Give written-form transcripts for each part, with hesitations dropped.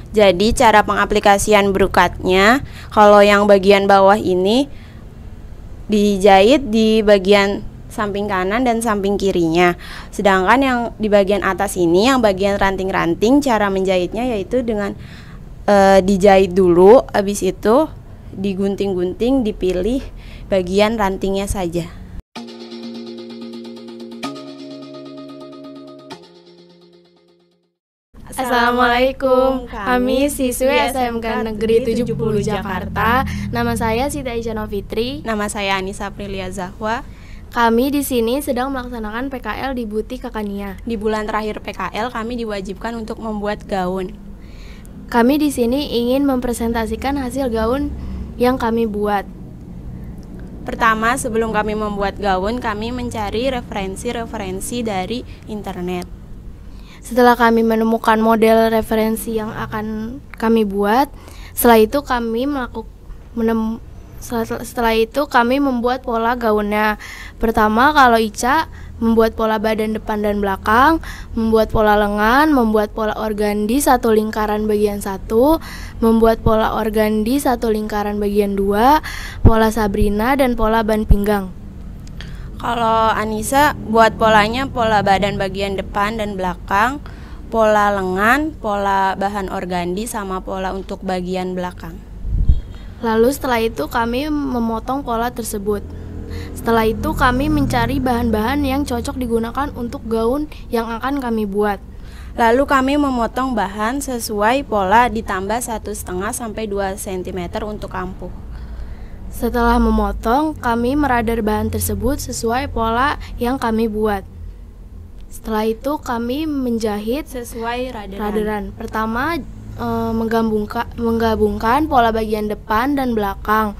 Jadi cara pengaplikasian brokatnya, kalau yang bagian bawah ini dijahit di bagian samping kanan dan samping kirinya. Sedangkan yang di bagian atas ini, yang bagian ranting-ranting, cara menjahitnya yaitu dengan dijahit dulu, habis itu digunting-gunting, dipilih bagian rantingnya saja. Assalamualaikum, kami siswi SMK Negeri 70 Jakarta. Nama saya Siti Aisyah Novitri. Nama saya Anissa Aprilia Zahwa. Kami di sini sedang melaksanakan PKL di Butik Kakania. Di bulan terakhir PKL kami diwajibkan untuk membuat gaun. Kami di sini ingin mempresentasikan hasil gaun yang kami buat. Pertama, sebelum kami membuat gaun, kami mencari referensi dari internet. Setelah kami menemukan model referensi yang akan kami buat, setelah itu kami membuat pola gaunnya. Pertama, kalau Ica membuat pola badan depan dan belakang, membuat pola lengan, membuat pola organdi satu lingkaran bagian 1, membuat pola organdi satu lingkaran bagian 2, pola Sabrina, dan pola ban pinggang. Kalau Anissa buat polanya pola badan bagian depan dan belakang, pola lengan, pola bahan organdi, sama pola untuk bagian belakang. Lalu setelah itu kami memotong pola tersebut. Setelah itu kami mencari bahan-bahan yang cocok digunakan untuk gaun yang akan kami buat. Lalu kami memotong bahan sesuai pola ditambah 1,5 sampai 2 cm untuk ampuh. Setelah memotong, kami meradar bahan tersebut sesuai pola yang kami buat. Setelah itu kami menjahit sesuai radaran. Pertama, menggabungkan pola bagian depan dan belakang.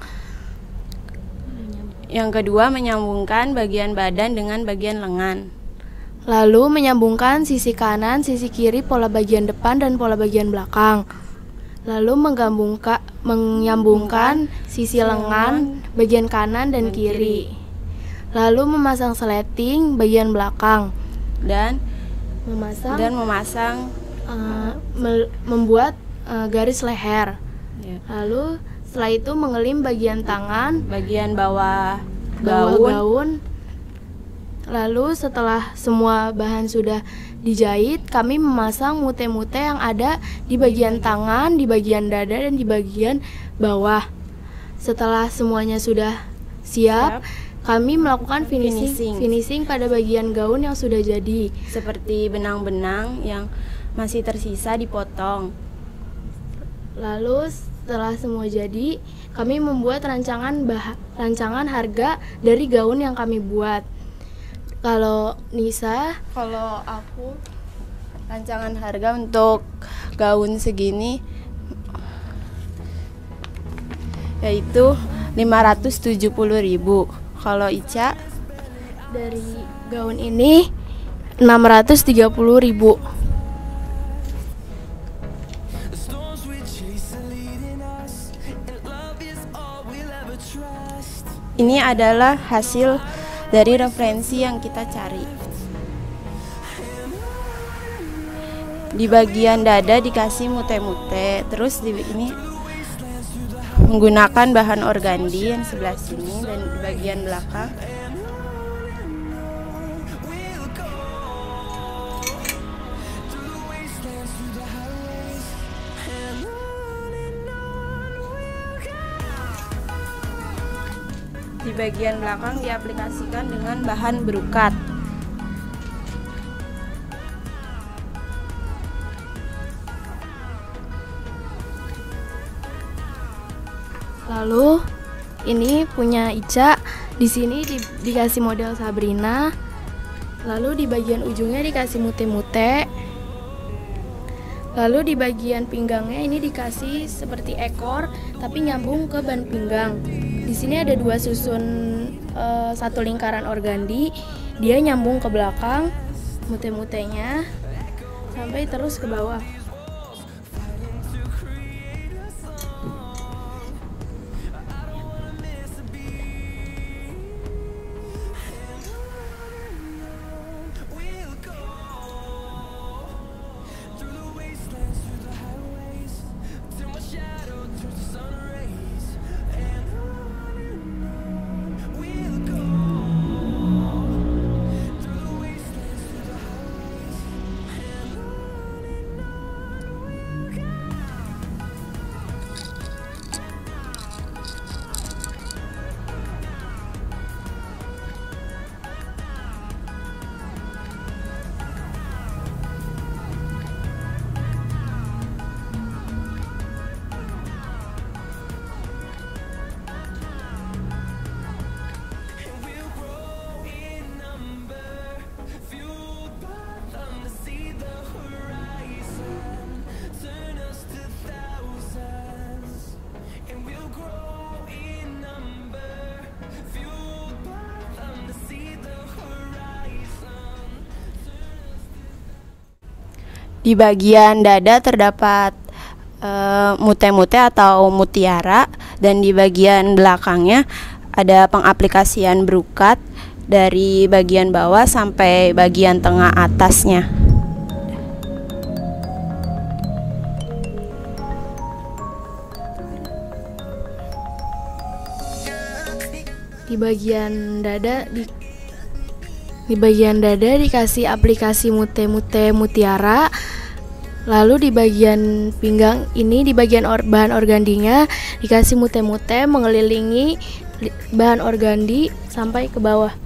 Yang kedua, menyambungkan bagian badan dengan bagian lengan. Lalu menyambungkan sisi kanan, sisi kiri pola bagian depan dan pola bagian belakang. Lalu menyambungkan sisi lengan bagian kanan dan kiri. Lalu memasang sleting bagian belakang dan membuat garis leher. Lalu setelah itu mengelim bagian tangan, bagian bawah gaun. Lalu setelah semua bahan sudah dijahit, kami memasang mute-mute yang ada di bagian tangan, di bagian dada, dan di bagian bawah. Setelah semuanya sudah siap, kami melakukan finishing pada bagian gaun yang sudah jadi. Seperti benang-benang yang masih tersisa dipotong. Lalu setelah semua jadi, kami membuat rancangan harga dari gaun yang kami buat. Kalau Nisa, kalau aku rancangan harga untuk gaun segini yaitu 570.000. Kalau Ica dari gaun ini 630.000. Ini adalah hasil dari referensi yang kita cari. Di bagian dada dikasih mute-mute, terus di ini menggunakan bahan organdi yang sebelah sini, dan di bagian belakang diaplikasikan dengan bahan brokat. Lalu ini punya Ica. Di sini dikasih model Sabrina. Lalu di bagian ujungnya dikasih mute-mute. Lalu di bagian pinggangnya ini dikasih seperti ekor, tapi nyambung ke ban pinggang. Di sini ada 2 susun satu lingkaran organdi. Dia nyambung ke belakang mute-mutenya sampai terus ke bawah. Di bagian dada terdapat mute-mute atau mutiara, dan di bagian belakangnya ada pengaplikasian brokat dari bagian bawah sampai bagian tengah atasnya. Di bagian dada dikasih aplikasi mute-mute mutiara. Lalu di bagian pinggang ini, di bagian bahan organdinya dikasih mute-mute mengelilingi bahan organdi sampai ke bawah.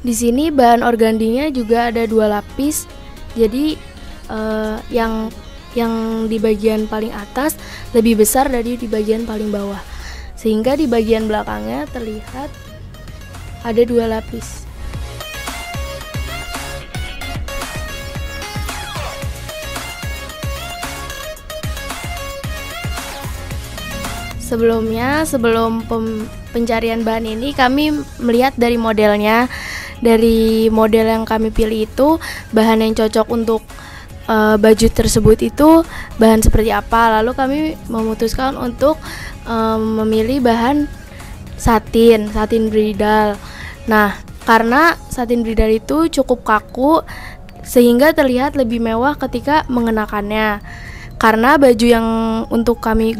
Di sini bahan organdinya juga ada 2 lapis. Jadi yang di bagian paling atas lebih besar dari di bagian paling bawah, sehingga di bagian belakangnya terlihat ada 2 lapis. Sebelum pencarian bahan ini, kami melihat dari modelnya. Dari model yang kami pilih itu, bahan yang cocok untuk baju tersebut itu bahan seperti apa. Lalu kami memutuskan untuk memilih bahan satin bridal. Nah, karena satin bridal itu cukup kaku, sehingga terlihat lebih mewah ketika mengenakannya. Karena baju yang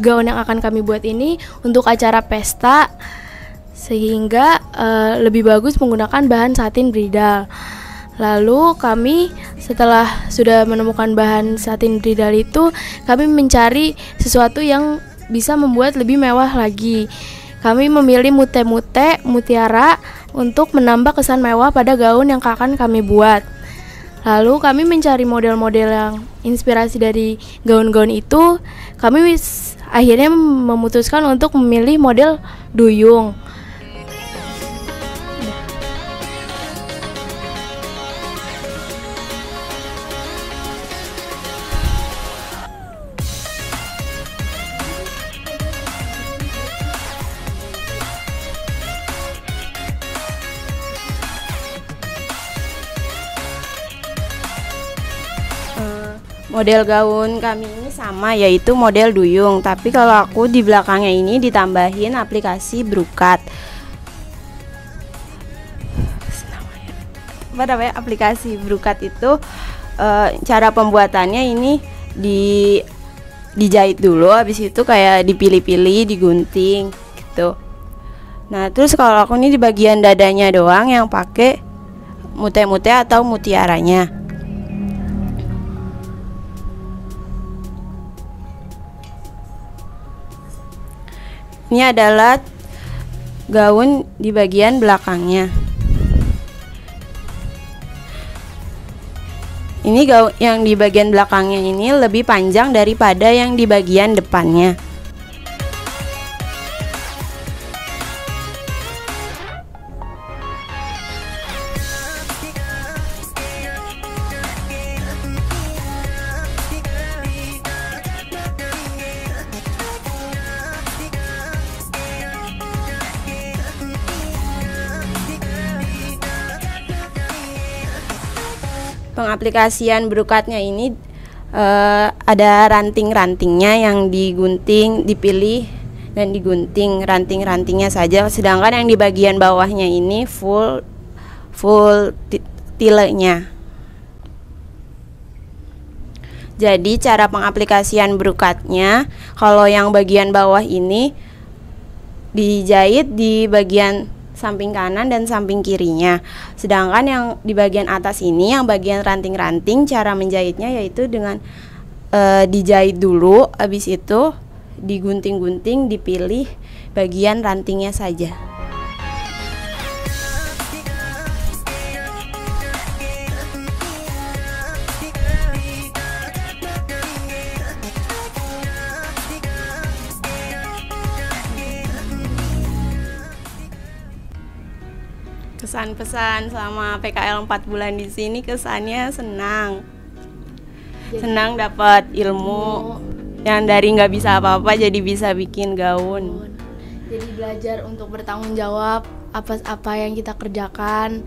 gaun yang akan kami buat ini untuk acara pesta, sehingga lebih bagus menggunakan bahan satin bridal. Lalu kami setelah sudah menemukan bahan satin bridal itu, kami mencari sesuatu yang bisa membuat lebih mewah lagi. Kami memilih mute-mute mutiara untuk menambah kesan mewah pada gaun yang akan kami buat. Lalu kami mencari model-model yang inspirasi dari gaun-gaun itu. Kami akhirnya memutuskan untuk memilih model duyung. Model gaun kami ini sama, yaitu model duyung, tapi kalau aku di belakangnya ini ditambahin aplikasi brokat. Apa namanya? Aplikasi brokat itu cara pembuatannya ini dijahit dulu, habis itu kayak dipilih-pilih, digunting gitu. Nah, terus kalau aku ini di bagian dadanya doang yang pakai mute-mute atau mutiaranya. Ini adalah gaun di bagian belakangnya. Ini gaun yang di bagian belakangnya ini lebih panjang daripada yang di bagian depannya. Pengaplikasian brokatnya ini ada ranting-rantingnya yang digunting, dipilih dan digunting ranting-rantingnya saja, sedangkan yang di bagian bawahnya ini full tilenya. Jadi cara pengaplikasian brokatnya, kalau yang bagian bawah ini dijahit di bagian samping kanan dan samping kirinya. Sedangkan yang di bagian atas ini, yang bagian ranting-ranting, cara menjahitnya yaitu dengan dijahit dulu, habis itu digunting-gunting, dipilih bagian rantingnya saja. Kesan-pesan selama PKL 4 bulan di sini, kesannya senang. Senang dapat ilmu yang dari nggak bisa apa-apa jadi bisa bikin gaun. Jadi belajar untuk bertanggung jawab apa yang kita kerjakan.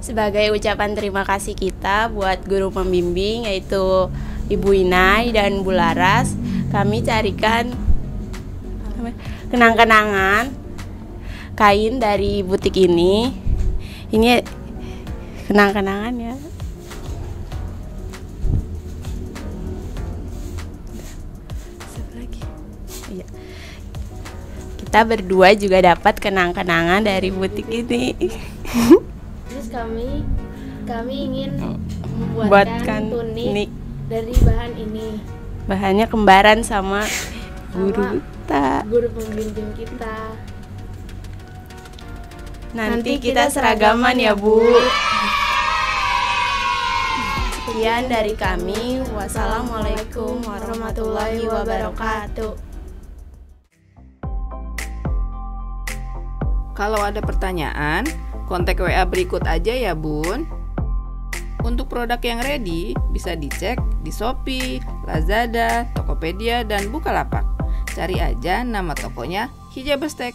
Sebagai ucapan terima kasih kita buat guru pembimbing yaitu Ibu Inai dan Bu Laras, kami carikan kenang-kenangan kain dari butik ini. Ini kenang-kenangan ya. Iya. Kita berdua juga dapat kenang-kenangan dari butik ini. Terus kami ingin Buatkan membuatkan tunik dari bahan ini. Bahannya kembaran sama guru kita. Guru pembimbing kita. Nanti kita seragaman ya, Bu. Sekian dari kami. Wassalamualaikum warahmatullahi wabarakatuh. Kalau ada pertanyaan, kontak WA berikut aja ya, Bun. Untuk produk yang ready, bisa dicek di Shopee, Lazada, Tokopedia, dan Bukalapak. Cari aja nama tokonya Hijabers Tech.